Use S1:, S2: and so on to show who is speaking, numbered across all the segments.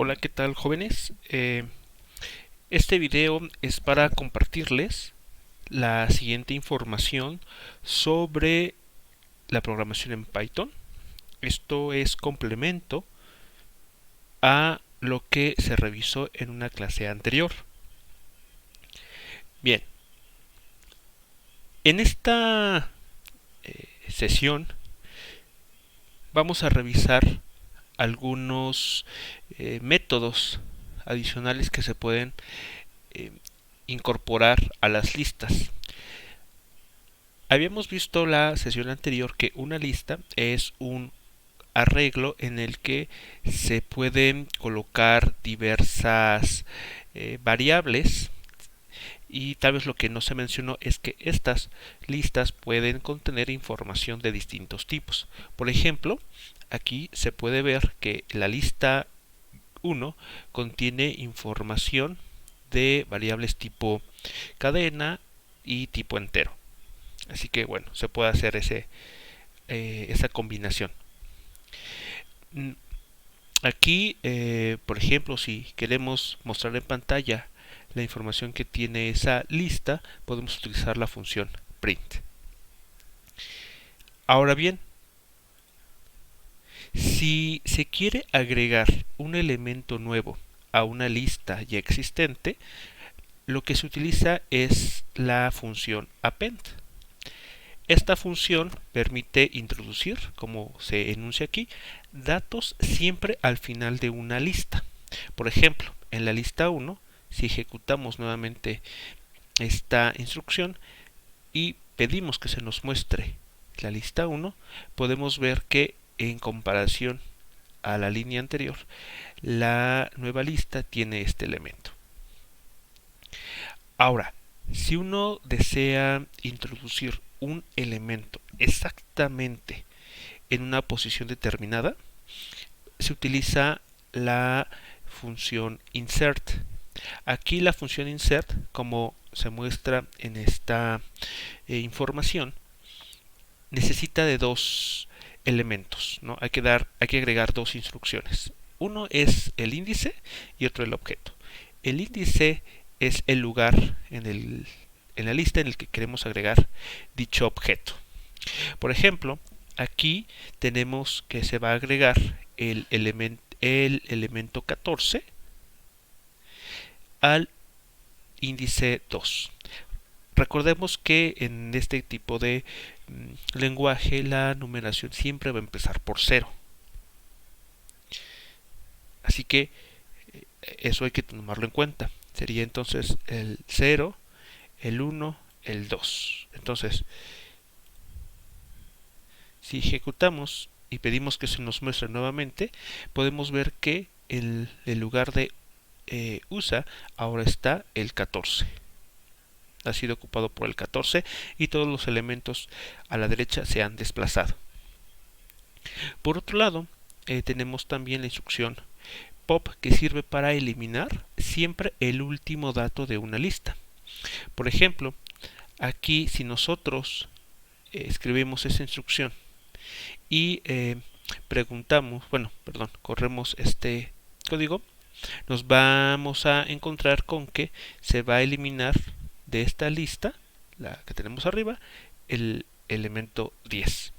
S1: Hola, ¿qué tal, jóvenes? Este video es para compartirles la siguiente información sobre la programación en Python. Esto es complemento a lo que se revisó en una clase anterior. Bien, en esta sesión vamos a revisar algunos métodos adicionales que se pueden eh, incorporar a las listas. Habíamos visto la sesión anterior que una lista es un arreglo en el que se pueden colocar diversas variables, y tal vez lo que no se mencionó es que estas listas pueden contener información de distintos tipos. Por ejemplo, aquí se puede ver que la lista 1 contiene información de variables tipo cadena y tipo entero. Así que bueno, se puede hacer esa combinación. Aquí, por ejemplo, si queremos mostrar en pantalla la información que tiene esa lista, podemos utilizar la función print. Ahora bien, si se quiere agregar un elemento nuevo a una lista ya existente, lo que se utiliza es la función append. Esta función permite introducir, como se enuncia aquí, datos siempre al final de una lista. Por ejemplo, en la lista 1, si ejecutamos nuevamente esta instrucción y pedimos que se nos muestre la lista 1, podemos ver que en comparación a la línea anterior, la nueva lista tiene este elemento. Ahora, si uno desea introducir un elemento exactamente en una posición determinada, se utiliza la función insert. Aquí la función insert, como se muestra en esta información, necesita de dos elementos, ¿no? Hay que agregar dos instrucciones. Uno es el índice y otro el objeto. El índice es el lugar en la lista en el que queremos agregar dicho objeto. Por ejemplo, aquí tenemos que se va a agregar el elemento 14 al índice 2. Recordemos que en este tipo de lenguaje la numeración siempre va a empezar por 0. Así que eso hay que tomarlo en cuenta. Sería entonces el 0, el 1, el 2. Entonces, si ejecutamos y pedimos que se nos muestre nuevamente, podemos ver que en el lugar de USA ahora está el 14. Ha sido ocupado por el 14 y todos los elementos a la derecha se han desplazado. Por otro lado, tenemos también la instrucción pop, que sirve para eliminar siempre el último dato de una lista. Por ejemplo, aquí si nosotros escribimos esa instrucción y corremos este código, nos vamos a encontrar con que se va a eliminar de esta lista, la que tenemos arriba, el elemento 10.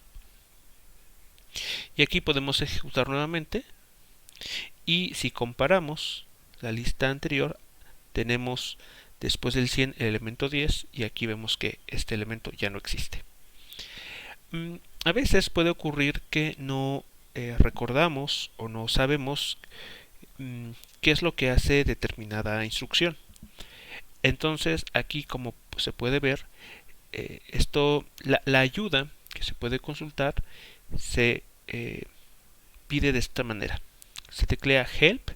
S1: Y aquí podemos ejecutar nuevamente, y si comparamos la lista anterior, tenemos después del 100 el elemento 10, y aquí vemos que este elemento ya no existe. A veces puede ocurrir que no recordamos o no sabemos qué es lo que hace determinada instrucción. Entonces aquí, como se puede ver, la ayuda que se puede consultar se pide de esta manera. Se teclea help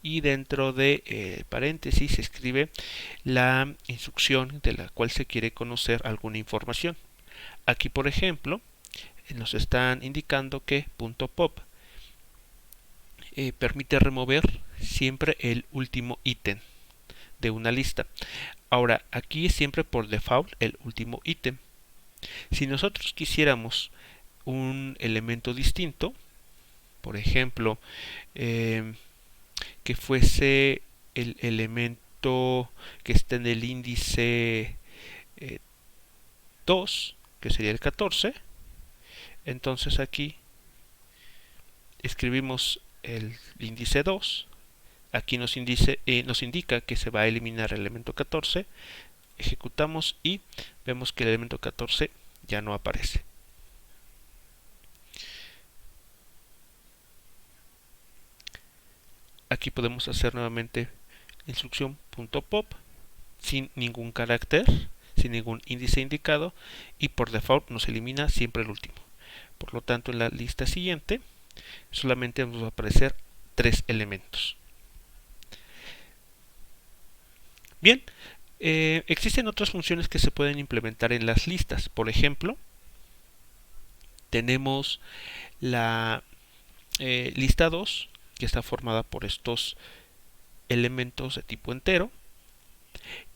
S1: y dentro de paréntesis se escribe la instrucción de la cual se quiere conocer alguna información. Aquí, por ejemplo, nos están indicando que .pop permite remover siempre el último ítem de una lista. Ahora, aquí es siempre por default el último ítem. Si nosotros quisiéramos un elemento distinto, por ejemplo, que fuese el elemento que está en el índice 2, que sería el 14. Entonces aquí escribimos el índice 2. Aquí nos indica que se va a eliminar el elemento 14. Ejecutamos y vemos que el elemento 14 ya no aparece. Aquí podemos hacer nuevamente instrucción .pop sin ningún carácter, sin ningún índice indicado, y por default nos elimina siempre el último. Por lo tanto, en la lista siguiente solamente nos va a aparecer 3 elementos. Bien, existen otras funciones que se pueden implementar en las listas. Por ejemplo, tenemos la lista 2, que está formada por estos elementos de tipo entero,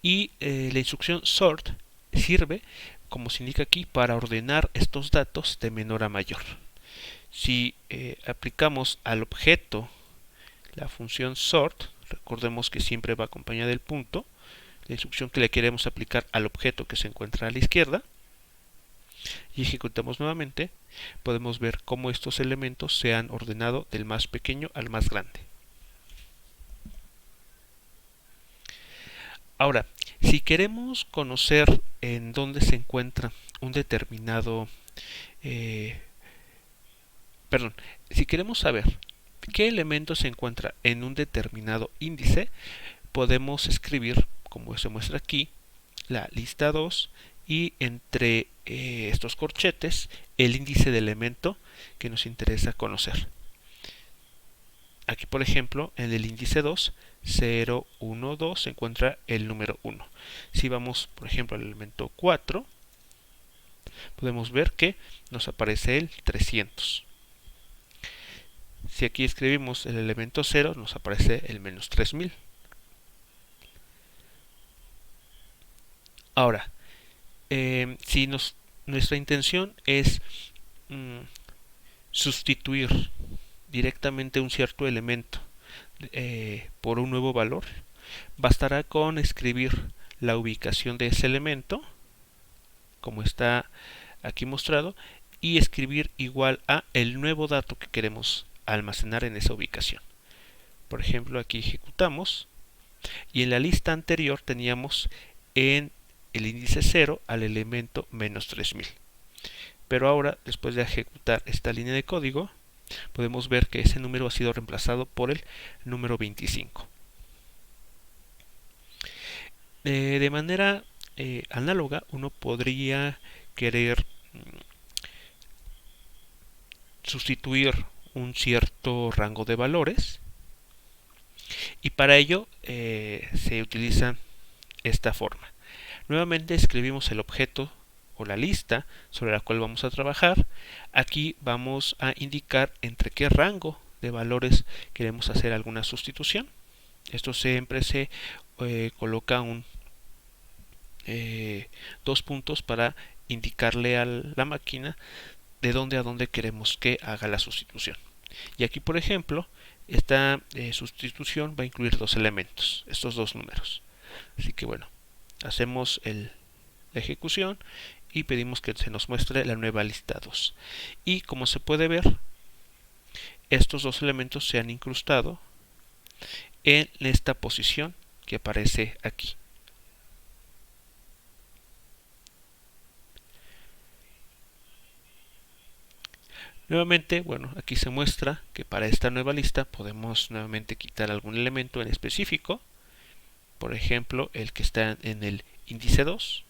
S1: y la instrucción sort sirve, como se indica aquí, para ordenar estos datos de menor a mayor. Si aplicamos al objeto la función sort, recordemos que siempre va acompañada del punto, la instrucción que le queremos aplicar al objeto que se encuentra a la izquierda, y ejecutamos nuevamente, podemos ver cómo estos elementos se han ordenado del más pequeño al más grande. Ahora, si queremos conocer en dónde se encuentra un determinado si queremos saber qué elemento se encuentra en un determinado índice, podemos escribir, como se muestra aquí, la lista 2 y entre estos corchetes el índice de elemento que nos interesa conocer. Aquí, por ejemplo, en el índice 2, 0, 1, 2 se encuentra el número 1. Si vamos, por ejemplo, al elemento 4, podemos ver que nos aparece el 300. Si aquí escribimos el elemento 0, nos aparece el menos 3000. Ahora, si nuestra intención es sustituir directamente un cierto elemento por un nuevo valor, bastará con escribir la ubicación de ese elemento, como está aquí mostrado, y escribir igual a el nuevo dato que queremos almacenar en esa ubicación. Por ejemplo, aquí ejecutamos y en la lista anterior teníamos en el índice 0 al elemento menos 3000. Pero ahora, después de ejecutar esta línea de código, podemos ver que ese número ha sido reemplazado por el número 25. De manera análoga, uno podría querer sustituir un cierto rango de valores, y para ello se utiliza esta forma. Nuevamente escribimos el objeto o la lista sobre la cual vamos a trabajar. Aquí vamos a indicar entre qué rango de valores queremos hacer alguna sustitución. Esto siempre se coloca dos puntos para indicarle a la máquina de dónde a dónde queremos que haga la sustitución. Y aquí, por ejemplo, esta sustitución va a incluir dos elementos, estos dos números. Así que bueno, hacemos la ejecución y pedimos que se nos muestre la nueva lista 2. Y como se puede ver, estos dos elementos se han incrustado en esta posición que aparece aquí. Nuevamente, bueno, aquí se muestra que para esta nueva lista podemos nuevamente quitar algún elemento en específico. Por ejemplo, el que está en el índice 2.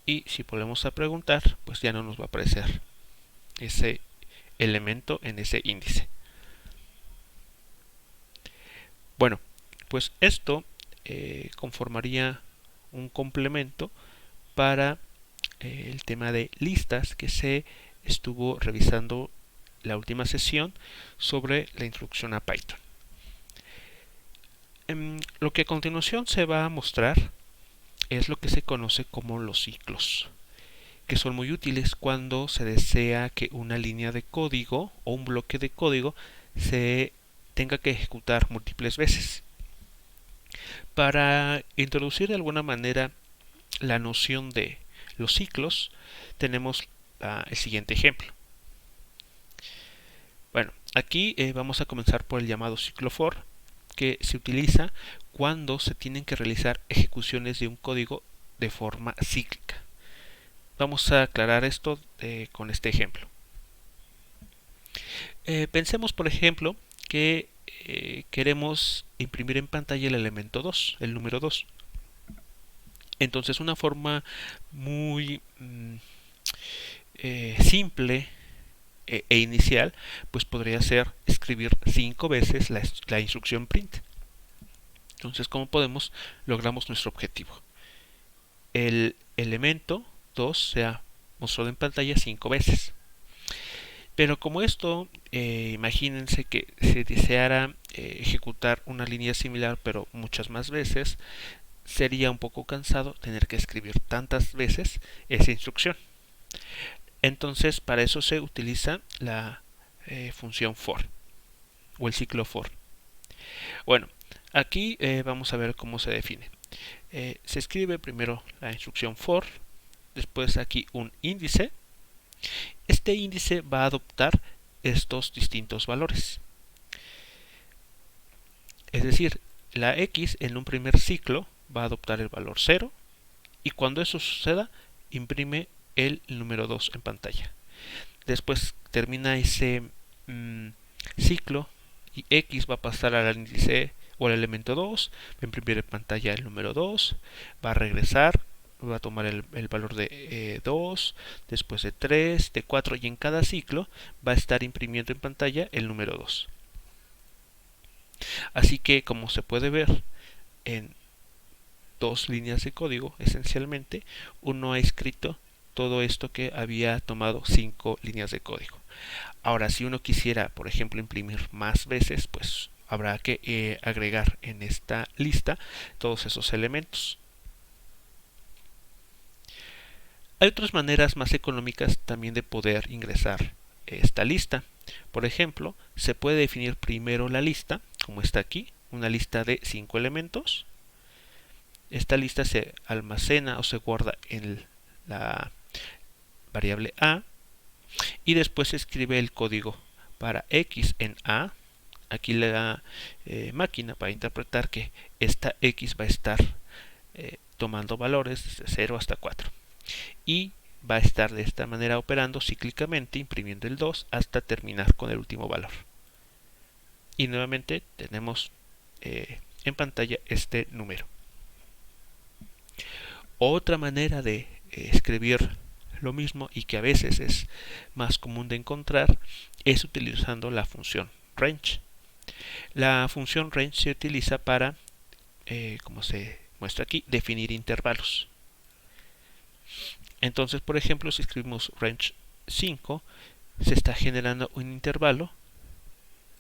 S1: Y si volvemos a preguntar, pues ya no nos va a aparecer ese elemento en ese índice. Bueno, pues esto conformaría un complemento para el tema de listas que se estuvo revisando la última sesión sobre la introducción a Python. Lo que a continuación se va a mostrar es lo que se conoce como los ciclos, que son muy útiles cuando se desea que una línea de código o un bloque de código se tenga que ejecutar múltiples veces. Para introducir de alguna manera la noción de los ciclos, tenemos el siguiente ejemplo. Bueno, aquí vamos a comenzar por el llamado ciclo for, que se utiliza cuando se tienen que realizar ejecuciones de un código de forma cíclica. Vamos a aclarar esto con este ejemplo. Pensemos, por ejemplo, que queremos imprimir en pantalla el elemento 2, el número 2. Entonces, una forma muy simple e inicial, pues podría ser escribir 5 veces la instrucción print. Entonces, ¿cómo logramos nuestro objetivo? El elemento 2 sea mostrado en pantalla 5 veces. Pero como esto, imagínense que se deseara ejecutar una línea similar pero muchas más veces, sería un poco cansado tener que escribir tantas veces esa instrucción. Entonces para eso se utiliza la función for o el ciclo for. Bueno, aquí vamos a ver cómo se define. Se escribe primero la instrucción for, después aquí un índice. Este índice va a adoptar estos distintos valores. Es decir, la x en un primer ciclo va a adoptar el valor 0 y cuando eso suceda imprime el número 2 en pantalla. Después termina ese ciclo y x va a pasar al índice o al elemento 2, va a imprimir en pantalla el número 2, va a regresar, va a tomar el valor de 2, después de 3, de 4 y en cada ciclo va a estar imprimiendo en pantalla el número 2. Así que como se puede ver en dos líneas de código, esencialmente, uno ha escrito todo esto que había tomado 5 líneas de código. Ahora, si uno quisiera, por ejemplo, imprimir más veces, pues habrá que agregar en esta lista todos esos elementos. Hay otras maneras más económicas también de poder ingresar esta lista. Por ejemplo, se puede definir primero la lista, como está aquí, una lista de 5 elementos. Esta lista se almacena o se guarda en la variable A y después se escribe el código para x en A. Aquí la máquina va a interpretar que esta x va a estar tomando valores desde 0 hasta 4 y va a estar de esta manera operando cíclicamente, imprimiendo el 2 hasta terminar con el último valor. Y nuevamente tenemos en pantalla este número. Otra manera de escribir lo mismo y que a veces es más común de encontrar es utilizando la función range. La función range se utiliza para, como se muestra aquí, definir intervalos. Entonces, por ejemplo, si escribimos range 5, se está generando un intervalo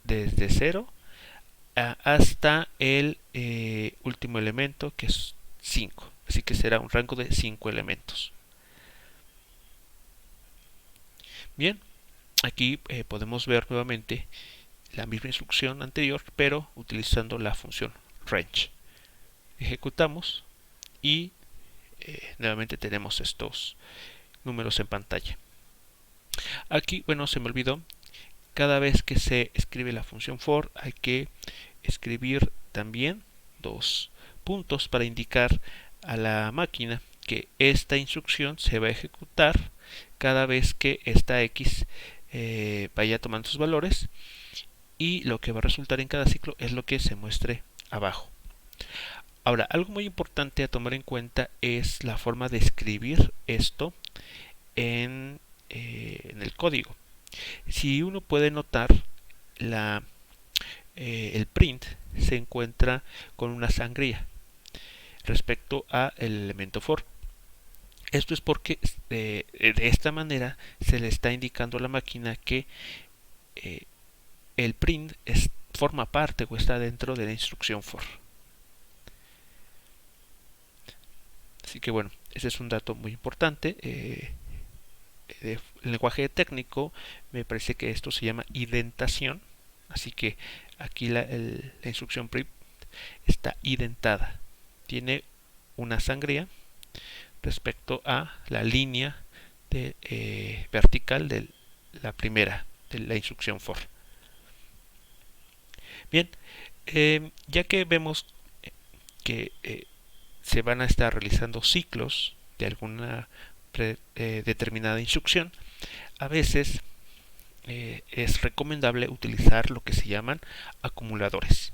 S1: desde 0 hasta el último elemento, que es 5. Así que será un rango de 5 elementos. Bien, aquí podemos ver nuevamente la misma instrucción anterior, pero utilizando la función range. Ejecutamos y nuevamente tenemos estos números en pantalla. Aquí, bueno, se me olvidó, cada vez que se escribe la función for hay que escribir también dos puntos para indicar a la máquina que esta instrucción se va a ejecutar cada vez que esta x vaya tomando sus valores y lo que va a resultar en cada ciclo es lo que se muestre abajo. Ahora, algo muy importante a tomar en cuenta es la forma de escribir esto en el código. Si uno puede notar, el print se encuentra con una sangría respecto al elemento for. Esto es porque de esta manera se le está indicando a la máquina que el print forma parte o está dentro de la instrucción for. Así que bueno, ese es un dato muy importante. El lenguaje técnico me parece que esto se llama indentación. Así que aquí la instrucción print está identada, tiene una sangría respecto a la línea vertical de la primera, de la instrucción for. Bien, ya que vemos que se van a estar realizando ciclos de alguna determinada instrucción, a veces es recomendable utilizar lo que se llaman acumuladores.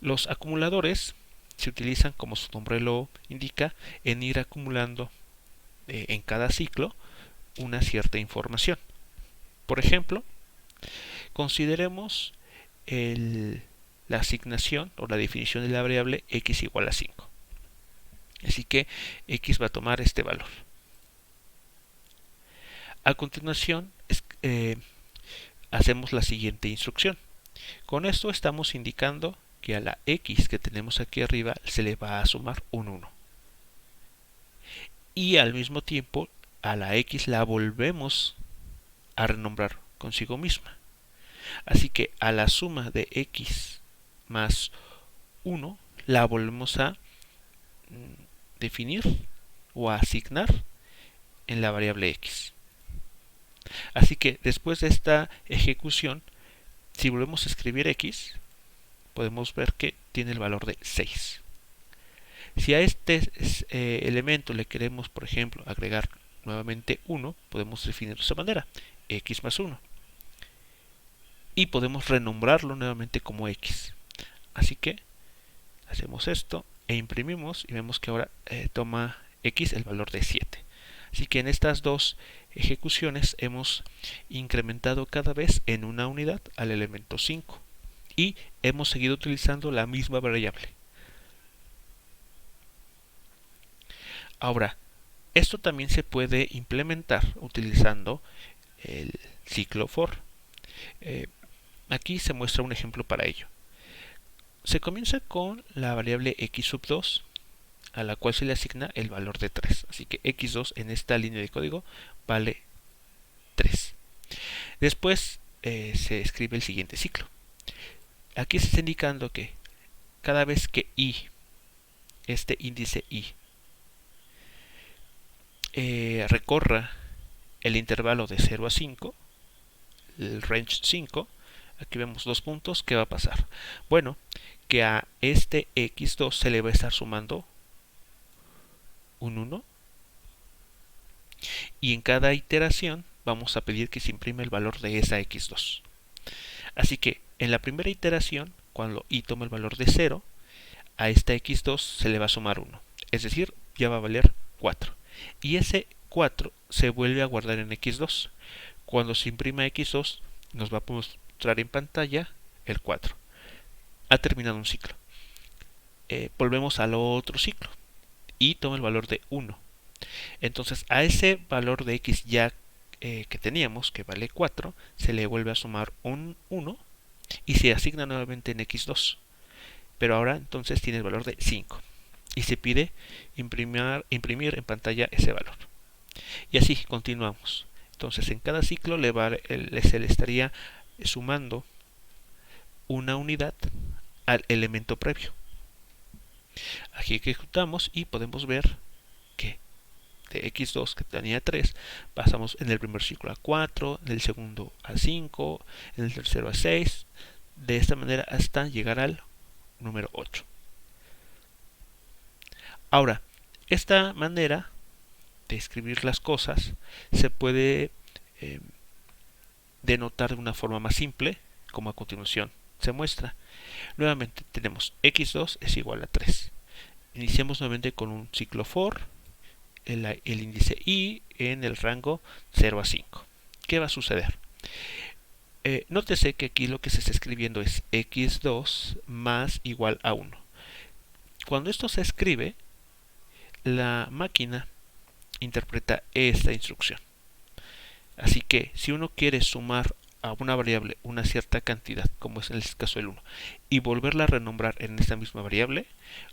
S1: Los acumuladores se utilizan, como su nombre lo indica, en ir acumulando en cada ciclo una cierta información. Por ejemplo, consideremos la asignación o la definición de la variable x igual a 5. Así que x va a tomar este valor. A continuación hacemos la siguiente instrucción. Con esto estamos indicando que a la x que tenemos aquí arriba se le va a sumar un 1. Y al mismo tiempo a la x la volvemos a renombrar consigo misma. Así que a la suma de x más 1 la volvemos a definir o a asignar en la variable x. Así que después de esta ejecución, si volvemos a escribir x, podemos ver que tiene el valor de 6. Si a este elemento le queremos, por ejemplo, agregar nuevamente 1, podemos definirlo de esta manera, x más 1. Y podemos renombrarlo nuevamente como x. Así que hacemos esto e imprimimos y vemos que ahora toma x el valor de 7. Así que en estas dos ejecuciones hemos incrementado cada vez en una unidad al elemento 5 y hemos seguido utilizando la misma variable. Ahora, esto también se puede implementar utilizando el ciclo for. Aquí se muestra un ejemplo para ello. Se comienza con la variable x sub 2, a la cual se le asigna el valor de 3. Así que x2 en esta línea de código vale 3. Después se escribe el siguiente ciclo. Aquí se está indicando que cada vez que i, este índice i, recorra el intervalo de 0 a 5, el range 5, aquí vemos 2 puntos, ¿qué va a pasar? Bueno, que a este x2 se le va a estar sumando un 1 y en cada iteración vamos a pedir que se imprime el valor de esa x2. Así que en la primera iteración, cuando i toma el valor de 0, a esta x2 se le va a sumar 1, es decir, ya va a valer 4. Y ese 4 se vuelve a guardar en x2. Cuando se imprima x2 nos va a mostrar en pantalla el 4. Ha terminado un ciclo. Volvemos al otro ciclo y toma el valor de 1. Entonces a ese valor de x ya que teníamos, que vale 4, se le vuelve a sumar un 1 y se asigna nuevamente en x2. Pero ahora entonces tiene el valor de 5 y se pide imprimir en pantalla ese valor. Y así continuamos. Entonces en cada ciclo se le estaría sumando una unidad al elemento previo. Aquí ejecutamos y podemos ver que de x2 que tenía 3 pasamos en el primer ciclo a 4, en el segundo a 5, en el tercero a 6, de esta manera hasta llegar al número 8. Ahora, esta manera de escribir las cosas se puede denotar de una forma más simple, como a continuación se muestra. Nuevamente tenemos x2 es igual a 3. Iniciamos nuevamente con un ciclo for, el índice i en el rango 0 a 5. ¿Qué va a suceder? Nótese que aquí lo que se está escribiendo es x2 más igual a 1. Cuando esto se escribe, la máquina interpreta esta instrucción. Así que si uno quiere sumar a una variable una cierta cantidad, como es en el caso del 1, y volverla a renombrar en esta misma variable,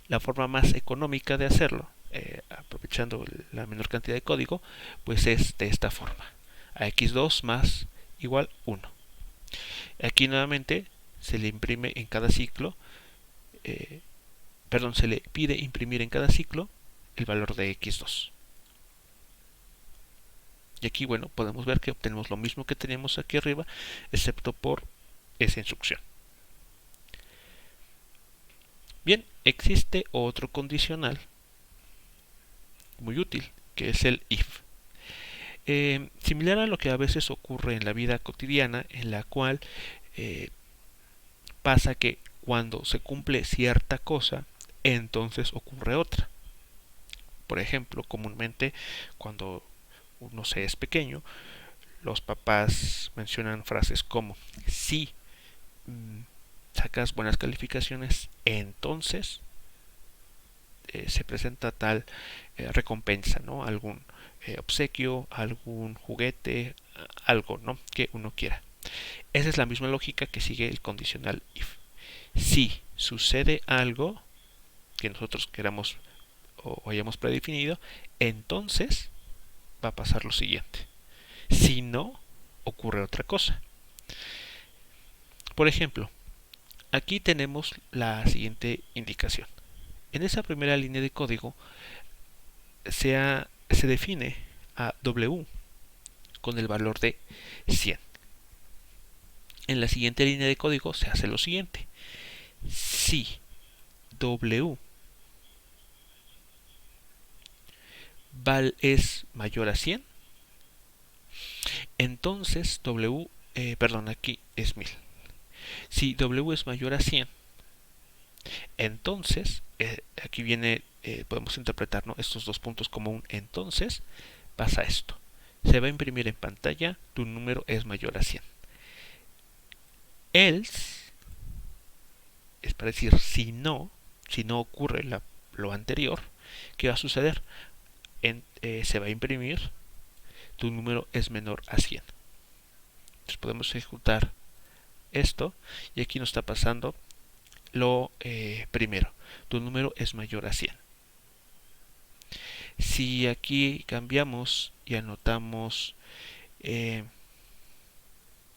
S1: la forma más económica de hacerlo, aprovechando la menor cantidad de código, pues es de esta forma: a x2 más igual 1. Aquí nuevamente se le imprime en cada ciclo, se le pide imprimir en cada ciclo el valor de x2. Y aquí, bueno, podemos ver que obtenemos lo mismo que teníamos aquí arriba, excepto por esa instrucción. Bien, existe otro condicional muy útil, que es el if. Similar a lo que a veces ocurre en la vida cotidiana, en la cual pasa que cuando se cumple cierta cosa, entonces ocurre otra. Por ejemplo, comúnmente cuando uno se es pequeño, los papás mencionan frases como si sacas buenas calificaciones, entonces se presenta tal recompensa, ¿no? Algún obsequio, algún juguete, algo, ¿no? Que uno quiera. Esa es la misma lógica que sigue el condicional if. Si sucede algo que nosotros queramos o hayamos predefinido, entonces va a pasar lo siguiente. Si no, ocurre otra cosa. Por ejemplo, aquí tenemos la siguiente indicación. En esa primera línea de código se define a W con el valor de 100. En la siguiente línea de código se hace lo siguiente. Si W es mayor a 100, entonces aquí es 1000. Si W es mayor a 100, entonces, aquí viene, podemos interpretar, ¿no?, estos dos puntos como un entonces, pasa esto. Se va a imprimir en pantalla, tu número es mayor a 100. Else es para decir si no ocurre lo anterior, ¿qué va a suceder? Se va a imprimir, tu número es menor a 100. Entonces podemos ejecutar esto y aquí nos está pasando lo primero, tu número es mayor a 100. Si aquí cambiamos y anotamos,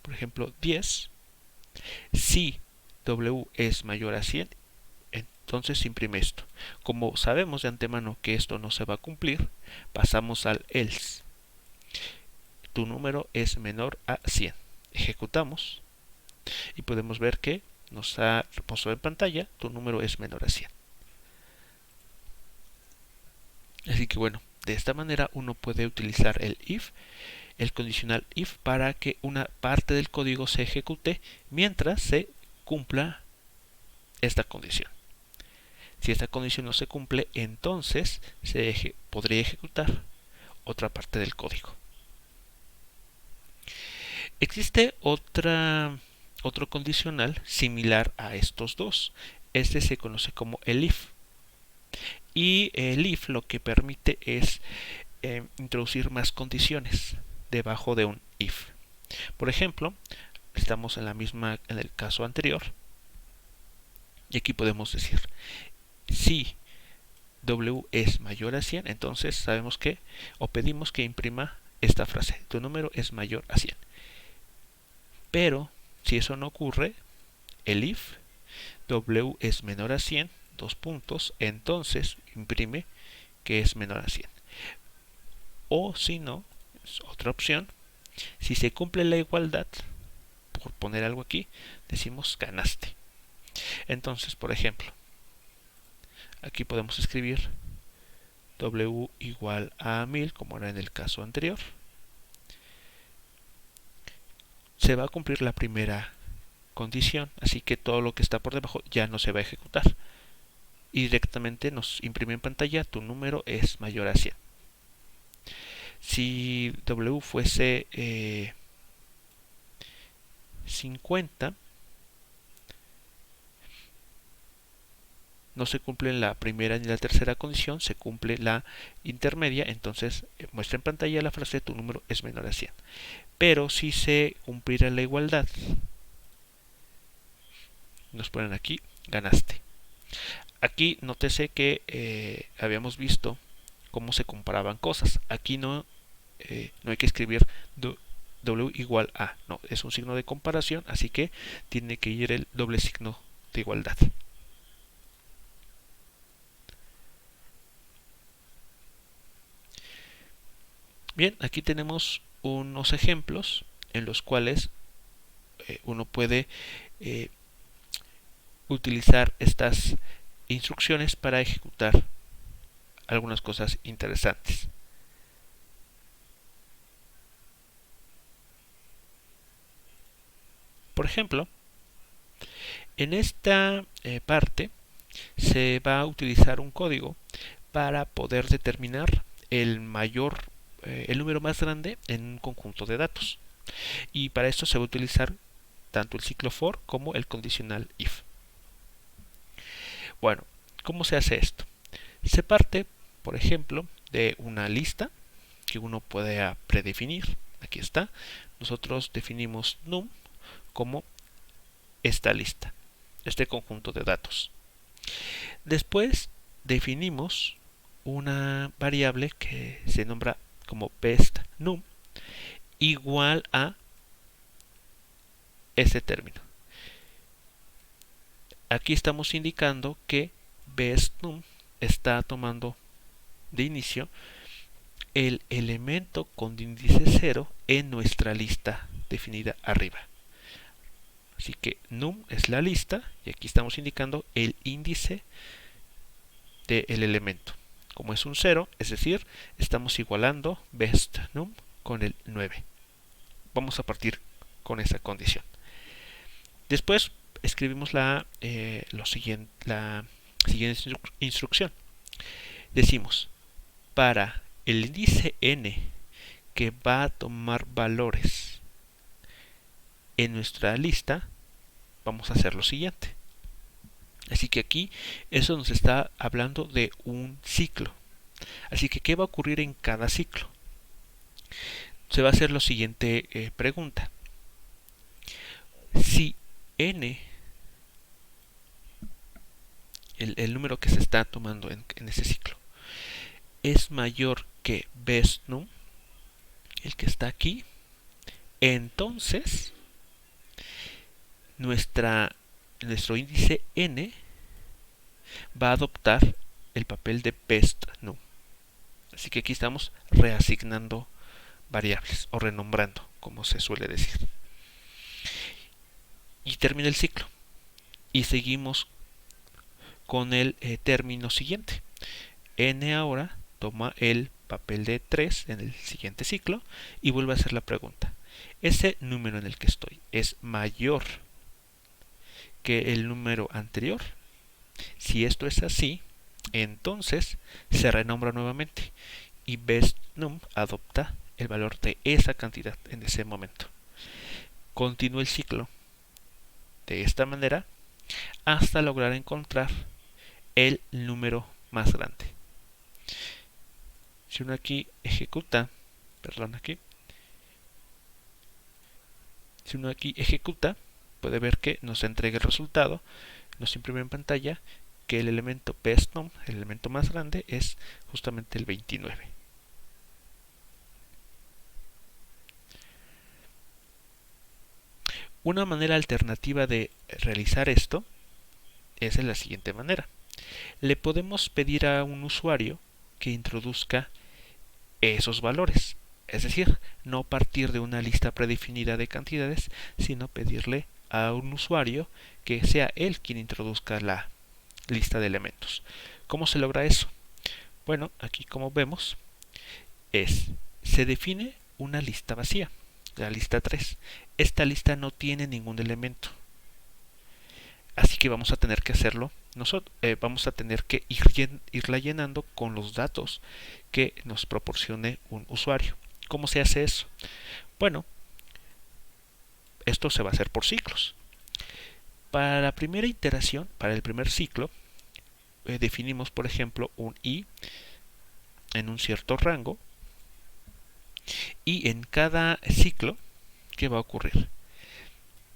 S1: por ejemplo, 10, si W es mayor a 100, entonces imprime esto. Como sabemos de antemano que esto no se va a cumplir, pasamos al else. Tu número es menor a 100. Ejecutamos y podemos ver que nos ha puesto en pantalla, tu número es menor a 100. Así que bueno, de esta manera uno puede utilizar el condicional if, para que una parte del código se ejecute mientras se cumpla esta condición. Si esta condición no se cumple, entonces podría ejecutar otra parte del código. Existe otro condicional similar a estos dos. Este se conoce como el if. Y el if lo que permite es introducir más condiciones debajo de un if. Por ejemplo, estamos en el caso anterior, y aquí podemos decir si W es mayor a 100, entonces sabemos que, o pedimos que imprima esta frase, tu número es mayor a 100. Pero si eso no ocurre, el if W es menor a 100, dos puntos, entonces imprime que es menor a 100. O si no, es otra opción, si se cumple la igualdad, por poner algo aquí, decimos ganaste. Entonces, por ejemplo, aquí podemos escribir W igual a 1000, como era en el caso anterior. Se va a cumplir la primera condición, así que todo lo que está por debajo ya no se va a ejecutar. Y directamente nos imprime en pantalla, tu número es mayor a 100. Si W fuese 50, no se cumple la primera ni la tercera condición, se cumple la intermedia, entonces muestra en pantalla la frase tu número es menor a 100. Pero si se cumpliera la igualdad, nos ponen aquí, ganaste. Aquí nótese que habíamos visto cómo se comparaban cosas. Aquí no hay que escribir W igual a. No, es un signo de comparación, así que tiene que ir el doble signo de igualdad. Bien, aquí tenemos unos ejemplos en los cuales uno puede utilizar estas instrucciones para ejecutar algunas cosas interesantes. Por ejemplo, en esta parte se va a utilizar un código para poder determinar el número más grande en un conjunto de datos. Y para esto se va a utilizar tanto el ciclo for como el condicional if. Bueno, ¿cómo se hace esto? Se parte, por ejemplo, de una lista que uno puede predefinir. Aquí está. Nosotros definimos num como esta lista, este conjunto de datos. Después definimos una variable que se nombra como bestNum igual a este término. Aquí estamos indicando que bestNum está tomando de inicio el elemento con índice 0 en nuestra lista definida arriba. Así que num es la lista y aquí estamos indicando el índice del elemento. Como es un 0, es decir, estamos igualando bestNum con el 9. Vamos a partir con esa condición. Después escribimos la siguiente instrucción. Decimos, para el índice n que va a tomar valores en nuestra lista, vamos a hacer lo siguiente. Así que aquí eso nos está hablando de un ciclo. Así que, ¿qué va a ocurrir en cada ciclo? Se va a hacer la siguiente pregunta. Si n, el número que se está tomando en ese ciclo, es mayor que bestNum, el que está aquí, entonces nuestro índice n va a adoptar el papel de bestNum. Así que aquí estamos reasignando variables o renombrando, como se suele decir. Y termina el ciclo. Y seguimos con el término siguiente. N ahora toma el papel de 3 en el siguiente ciclo y vuelve a hacer la pregunta. ¿Ese número en el que estoy es mayor que el número anterior? Si esto es así, entonces se renombra nuevamente y bestNum adopta el valor de esa cantidad en ese momento. Continúa el ciclo de esta manera hasta lograr encontrar el número más grande. Si uno aquí ejecuta, si uno aquí ejecuta, puede ver que nos entrega el resultado, nos imprime en pantalla que el elemento bestNum, el elemento más grande, es justamente el 29. Una manera alternativa de realizar esto es de la siguiente manera. Le podemos pedir a un usuario que introduzca esos valores. Es decir, no partir de una lista predefinida de cantidades, sino pedirle a un usuario que sea él quien introduzca la lista de elementos. ¿Cómo se logra eso? Bueno, aquí como vemos, se define una lista vacía, la lista 3. Esta lista no tiene ningún elemento. Así que vamos a tener que hacerlo nosotros. Vamos a tener que irla llenando con los datos que nos proporcione un usuario. ¿Cómo se hace eso? Bueno, esto se va a hacer por ciclos. Para la primera iteración, para el primer ciclo, definimos, por ejemplo, un i en un cierto rango y en cada ciclo, ¿qué va a ocurrir?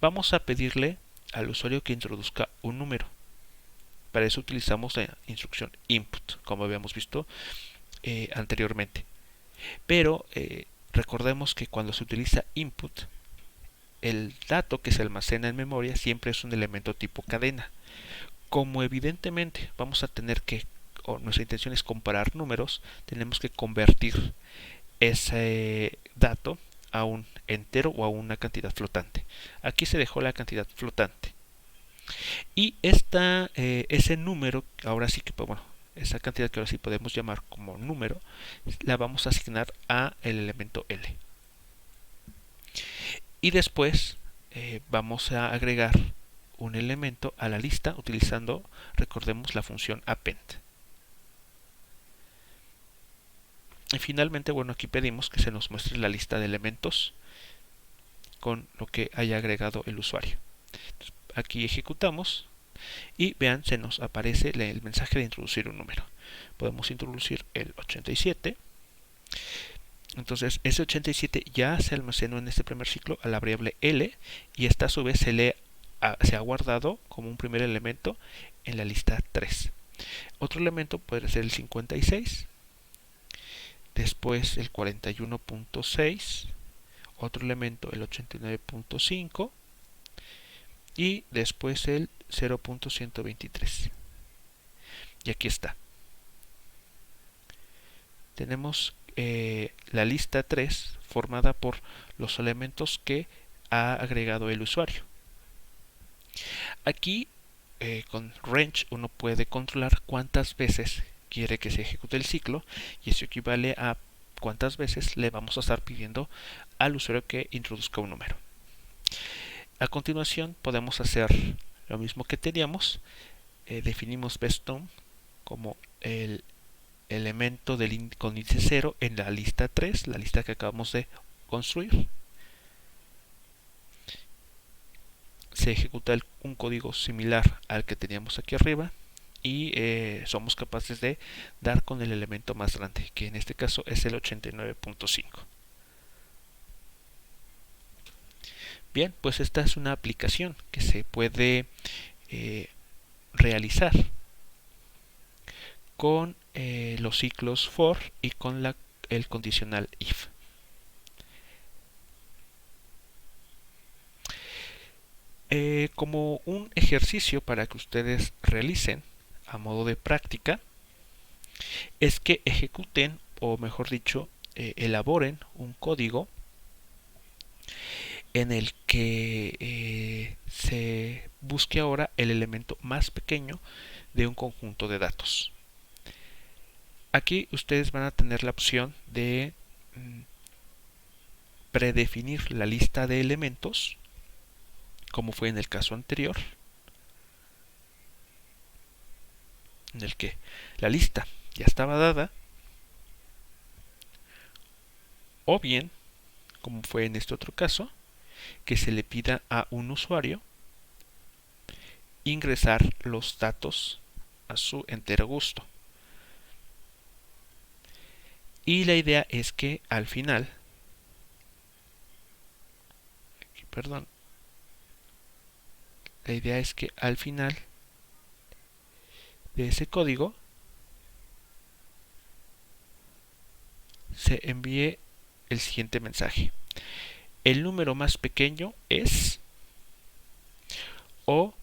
S1: Vamos a pedirle al usuario que introduzca un número. Para eso utilizamos la instrucción input, como habíamos visto anteriormente. Pero Recordemos que cuando se utiliza input, el dato que se almacena en memoria siempre es un elemento tipo cadena. Como evidentemente vamos a tener que, o nuestra intención es comparar números, tenemos que convertir ese dato a un entero o a una cantidad flotante. Aquí se dejó la cantidad flotante. Y ese número, ahora sí que, bueno, esa cantidad que ahora sí podemos llamar como número, la vamos a asignar a el elemento L. Y después vamos a agregar un elemento a la lista utilizando, recordemos, la función append. Y finalmente, bueno, aquí pedimos que se nos muestre la lista de elementos con lo que haya agregado el usuario. Entonces, aquí ejecutamos y vean, se nos aparece el mensaje de introducir un número. Podemos introducir el 87. Entonces ese 87 ya se almacenó en este primer ciclo a la variable L y esta a su vez se ha guardado como un primer elemento en la lista 3. Otro elemento puede ser el 56, después el 41.6, otro elemento el 89.5 y después el 0.123. Y aquí está. Tenemos la lista 3 formada por los elementos que ha agregado el usuario. Aquí con range uno puede controlar cuántas veces quiere que se ejecute el ciclo y eso equivale a cuántas veces le vamos a estar pidiendo al usuario que introduzca un número. A continuación podemos hacer lo mismo que teníamos. Definimos bestNum como el elemento con índice 0 en la lista 3, la lista que acabamos de construir. Se ejecuta un código similar al que teníamos aquí arriba y somos capaces de dar con el elemento más grande, que en este caso es el 89.5. Bien, pues esta es una aplicación que se puede realizar con los ciclos for y con el condicional if. Como un ejercicio para que ustedes realicen a modo de práctica, es que ejecuten, o mejor dicho, elaboren un código en el que se busque ahora el elemento más pequeño de un conjunto de datos. Aquí ustedes van a tener la opción de predefinir la lista de elementos, como fue en el caso anterior, en el que la lista ya estaba dada, o bien, como fue en este otro caso, que se le pida a un usuario ingresar los datos a su entero gusto. Y la idea es que al final, la idea es que al final de ese código se envíe el siguiente mensaje: el número más pequeño es, o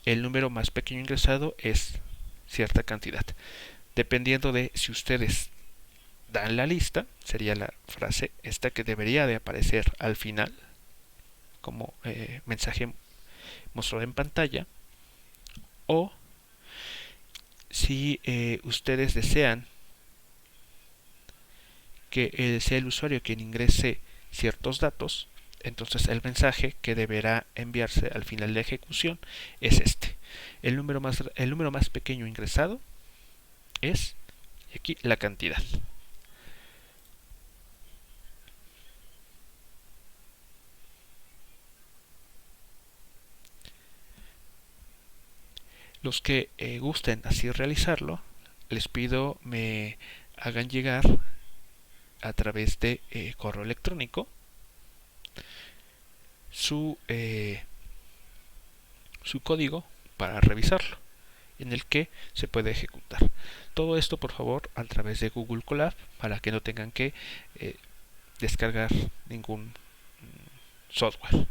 S1: el número más pequeño ingresado es cierta cantidad. Dependiendo de si ustedes dan la lista, sería la frase esta que debería de aparecer al final como mensaje mostrado en pantalla, o si ustedes desean que sea el usuario quien ingrese ciertos datos, entonces el mensaje que deberá enviarse al final de la ejecución es este: el número más pequeño ingresado es, y aquí, la cantidad. Los que gusten así realizarlo, les pido me hagan llegar a través de correo electrónico su código para revisarlo, en el que se puede ejecutar. Todo esto, por favor, a través de Google Colab, para que no tengan que descargar ningún software.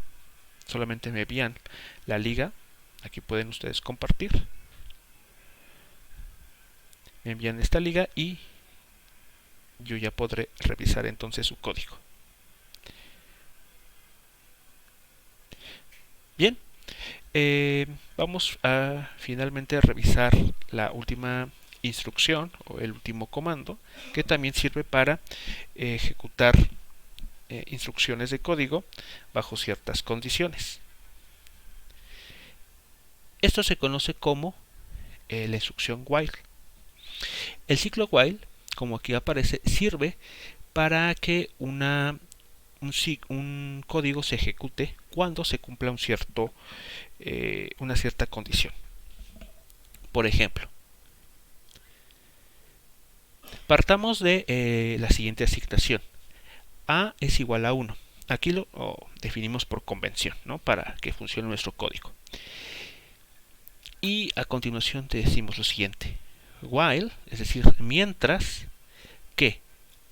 S1: Solamente me envían la liga. Aquí pueden ustedes compartir. Me envían esta liga y yo ya podré revisar entonces su código. Bien, vamos a finalmente revisar la última instrucción o el último comando, que también sirve para ejecutar instrucciones de código bajo ciertas condiciones. Esto se conoce como la instrucción while. El ciclo while, como aquí aparece, sirve para que un código se ejecute cuando se cumpla una cierta condición. Por ejemplo, partamos de la siguiente asignación. A es igual a 1. Aquí lo definimos por convención, ¿no? Para que funcione nuestro código. Y a continuación te decimos lo siguiente. While, es decir, mientras que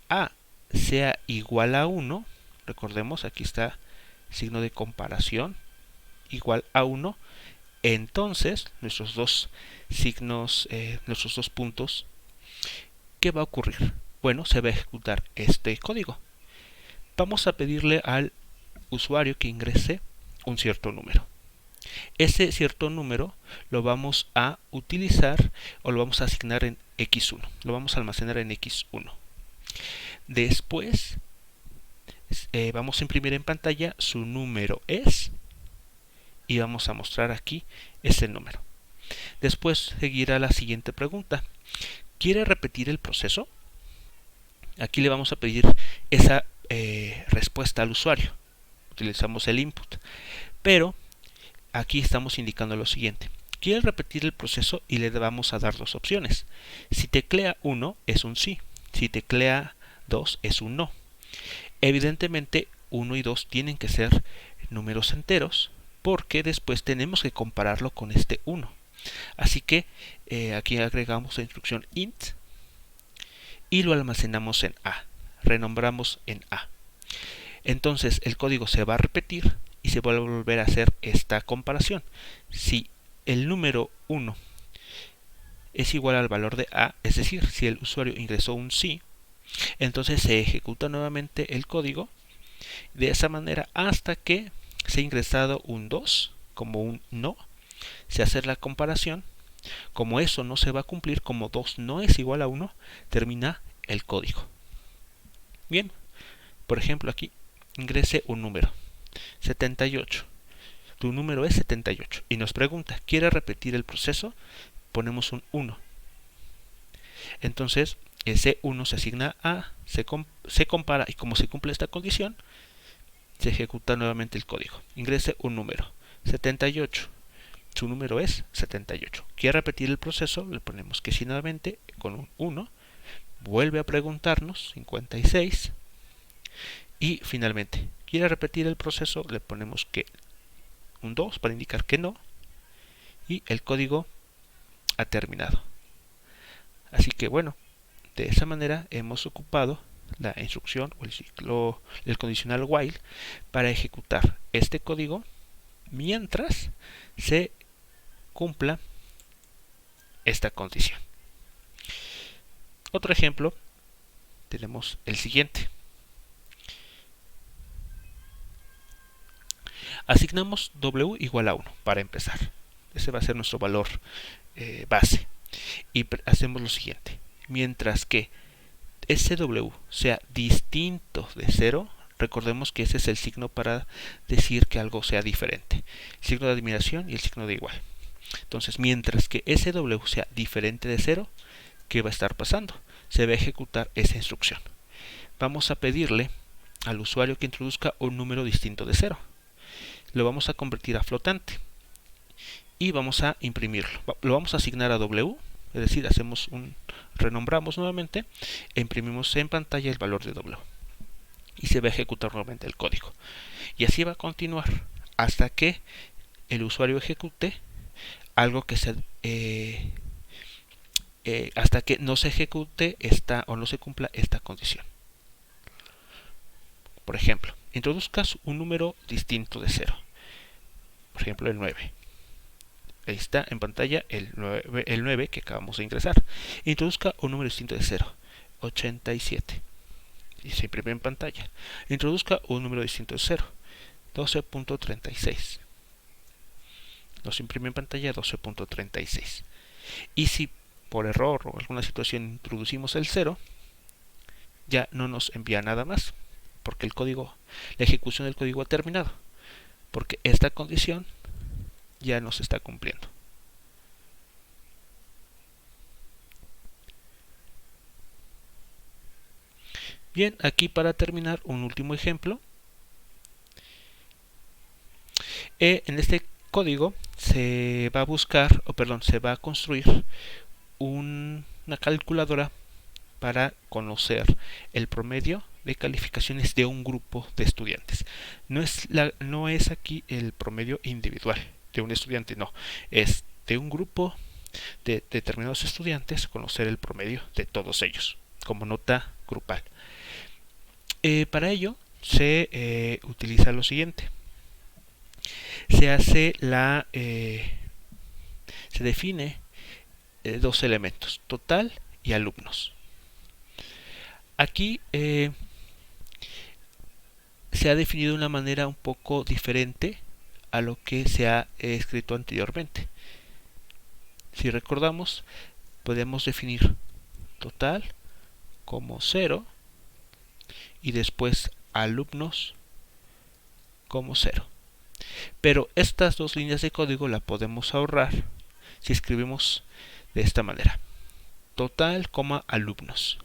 S1: A sea igual a 1, recordemos, aquí está signo de comparación, igual a 1, entonces nuestros dos signos, nuestros dos puntos, ¿qué va a ocurrir? Bueno, se va a ejecutar este código. Vamos a pedirle al usuario que ingrese un cierto número. Ese cierto número lo vamos a utilizar o lo vamos a asignar en x1. Lo vamos a almacenar en x1. Después vamos a imprimir en pantalla su número es y vamos a mostrar aquí ese número. Después seguirá la siguiente pregunta. ¿Quiere repetir el proceso? Aquí le vamos a pedir esa respuesta al usuario. Utilizamos el input. Pero aquí estamos indicando lo siguiente. Quiere repetir el proceso y le vamos a dar dos opciones. Si teclea 1 es un sí. Si teclea 2 es un no. Evidentemente 1 y 2 tienen que ser números enteros porque después tenemos que compararlo con este 1. Así que aquí agregamos la instrucción int y lo almacenamos en A. Renombramos en A. Entonces el código se va a repetir y se va a volver a hacer esta comparación. Si el número 1 es igual al valor de A, es decir, si el usuario ingresó un sí, entonces se ejecuta nuevamente el código de esa manera hasta que se ha ingresado un 2 como un no. Se hace la comparación. Como eso no se va a cumplir, como 2 no es igual a 1, termina el código. Bien, por ejemplo aquí ingrese un número 78. Tu número es 78 y nos pregunta, ¿quiere repetir el proceso? Ponemos un 1. Entonces ese 1 se asigna a, se compara y como se cumple esta condición, se ejecuta nuevamente el código. Ingrese un número 78. Su número es 78. ¿Quiere repetir el proceso? Le ponemos que sí nuevamente con un 1. Vuelve a preguntarnos 56. Y finalmente, ¿quiere repetir el proceso? Le ponemos que un 2 para indicar que no. Y el código ha terminado. Así que bueno, de esa manera hemos ocupado la instrucción o el ciclo, el condicional while para ejecutar este código mientras se cumpla esta condición. Otro ejemplo, tenemos el siguiente. Asignamos w igual a 1 para empezar. Ese va a ser nuestro valor base. Y hacemos lo siguiente. Mientras que SW sea distinto de 0, recordemos que ese es el signo para decir que algo sea diferente. El signo de admiración y el signo de igual. Entonces, mientras que SW sea diferente de 0, ¿qué va a estar pasando? Se va a ejecutar esa instrucción. Vamos a pedirle al usuario que introduzca un número distinto de 0. Lo vamos a convertir a flotante y vamos a imprimirlo. Lo vamos a asignar a W, es decir, renombramos nuevamente e imprimimos en pantalla el valor de W. Y se va a ejecutar nuevamente el código. Y así va a continuar hasta que el usuario ejecute algo que hasta que no se ejecute esta o no se cumpla esta condición. Por ejemplo, introduzcas un número distinto de 0. Por ejemplo, el 9. Ahí está en pantalla el 9 que acabamos de ingresar. Introduzca un número distinto de 0. 87. Y se imprime en pantalla. Introduzca un número distinto de 0. 12.36. Nos imprime en pantalla 12.36. Y si por error o alguna situación introducimos el 0, ya no nos envía nada más, porque la ejecución del código ha terminado, porque esta condición ya no se está cumpliendo. Bien, aquí para terminar un último ejemplo. En este código se va a buscar, se va a construir una calculadora para conocer el promedio de calificaciones de un grupo de estudiantes. No es aquí el promedio individual de un estudiante, no, es de un grupo de determinados estudiantes, conocer el promedio de todos ellos como nota grupal. Para ello se utiliza lo siguiente. Se define dos elementos, total y alumnos. Aquí se ha definido de una manera un poco diferente a lo que se ha escrito anteriormente. Si recordamos, podemos definir total como 0 y después alumnos como 0. Pero estas dos líneas de código la podemos ahorrar si escribimos de esta manera: total, alumnos.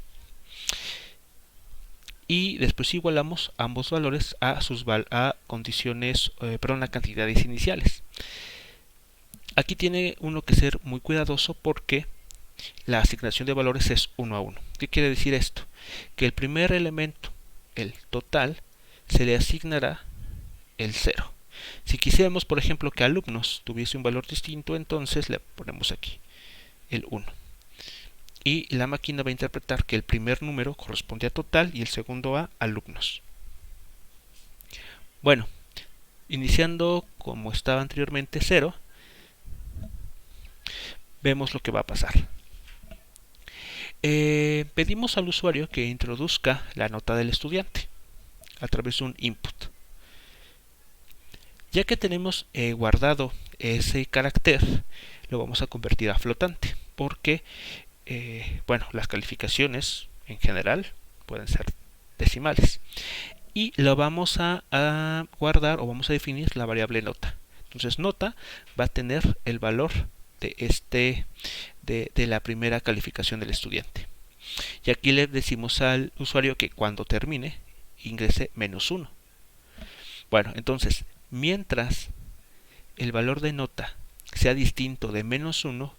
S1: Y después igualamos ambos valores a condiciones, a cantidades iniciales. Aquí tiene uno que ser muy cuidadoso porque la asignación de valores es 1 a 1. ¿Qué quiere decir esto? Que el primer elemento, el total, se le asignará el 0. Si quisiéramos, por ejemplo, que alumnos tuviese un valor distinto, entonces le ponemos aquí el 1. Y la máquina va a interpretar que el primer número corresponde a total y el segundo a alumnos. Bueno, iniciando como estaba anteriormente 0, vemos lo que va a pasar. Pedimos al usuario que introduzca la nota del estudiante a través de un input. Ya que tenemos guardado ese carácter, lo vamos a convertir a flotante, porque las calificaciones en general pueden ser decimales, y lo vamos a guardar o vamos a definir la variable nota. Entonces nota va a tener el valor de la primera calificación del estudiante, y aquí le decimos al usuario que cuando termine ingrese -1. Bueno, entonces mientras el valor de nota sea distinto de -1,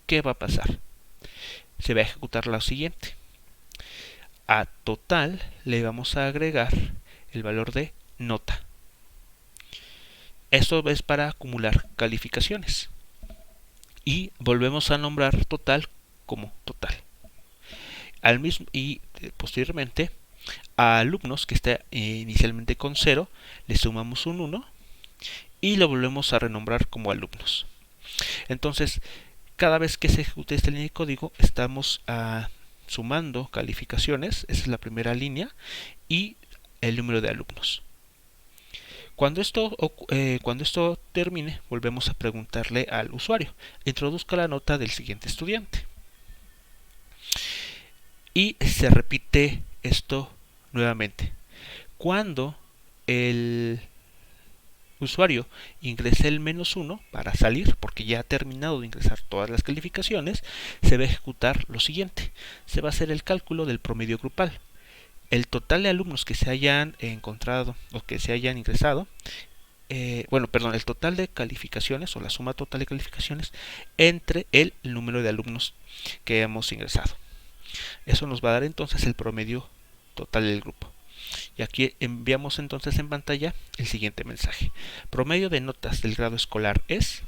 S1: ¿qué va a pasar? Se va a ejecutar lo siguiente: a total le vamos a agregar el valor de nota. Esto es para acumular calificaciones, y volvemos a nombrar total como total. Y posteriormente a alumnos, que está inicialmente con 0, le sumamos un 1 y lo volvemos a renombrar como alumnos. Entonces, cada vez que se ejecute esta línea de código, estamos sumando calificaciones, esa es la primera línea, y el número de alumnos. Cuando esto termine, volvemos a preguntarle al usuario: introduzca la nota del siguiente estudiante. Y se repite esto nuevamente. Cuando el usuario ingrese el -1 para salir, porque ya ha terminado de ingresar todas las calificaciones, se va a ejecutar lo siguiente: se va a hacer el cálculo del promedio grupal. El total de alumnos que se hayan encontrado o que se hayan ingresado, el total de calificaciones o la suma total de calificaciones entre el número de alumnos que hemos ingresado. Eso nos va a dar entonces el promedio total del grupo. Y aquí enviamos entonces en pantalla el siguiente mensaje: promedio de notas del grado escolar es.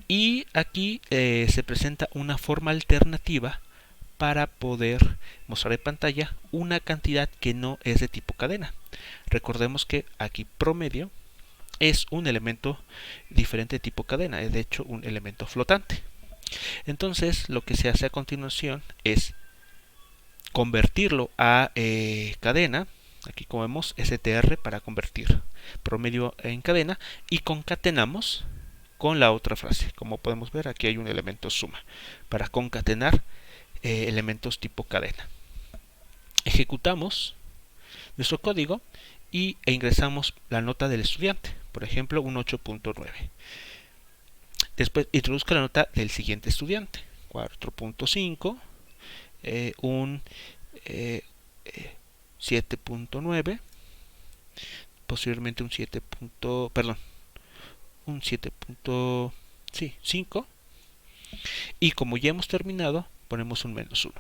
S1: Y aquí se presenta una forma alternativa para poder mostrar en pantalla una cantidad que no es de tipo cadena. Recordemos que aquí promedio es un elemento diferente de tipo cadena, es de hecho un elemento flotante. Entonces lo que se hace a continuación es convertirlo a cadena. Aquí como vemos str para convertir promedio en cadena, y concatenamos con la otra frase. Como podemos ver, aquí hay un elemento suma para concatenar elementos tipo cadena. Ejecutamos nuestro código e ingresamos la nota del estudiante, por ejemplo un 8.9. Después introduzco la nota del siguiente estudiante, 4.5, un 7.9, posiblemente un 7. Perdón, un 7.5, y como ya hemos terminado ponemos un menos 1.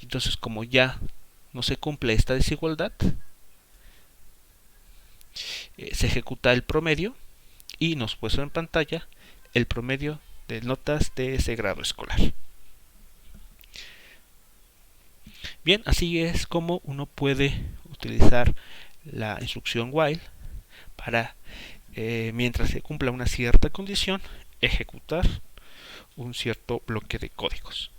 S1: Entonces, como ya no se cumple esta desigualdad, se ejecuta el promedio y nos muestra en pantalla el promedio de notas de ese grado escolar. Bien, así es como uno puede utilizar la instrucción while para, mientras se cumpla una cierta condición, ejecutar un cierto bloque de códigos.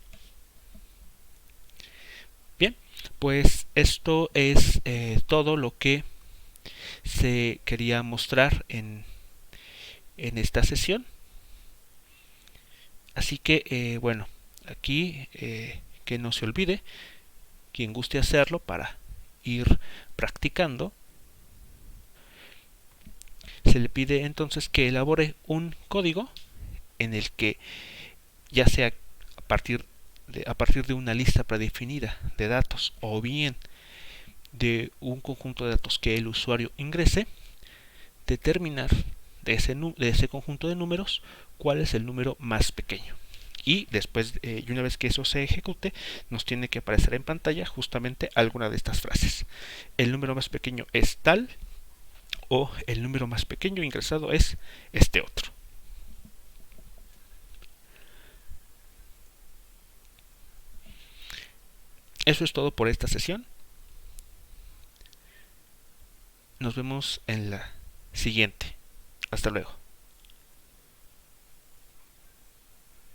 S1: Bien, pues esto es todo lo que se quería mostrar en esta sesión. Así que, bueno, aquí que no se olvide, quien guste hacerlo para ir practicando, se le pide entonces que elabore un código en el que, ya sea a partir de una lista predefinida de datos o bien de un conjunto de datos que el usuario ingrese, determinar de ese conjunto de números cuál es el número más pequeño. Y después, y una vez que eso se ejecute, nos tiene que aparecer en pantalla justamente alguna de estas frases. El número más pequeño es tal, o el número más pequeño ingresado es este otro. Eso es todo por esta sesión. Nos vemos en la siguiente. Hasta luego.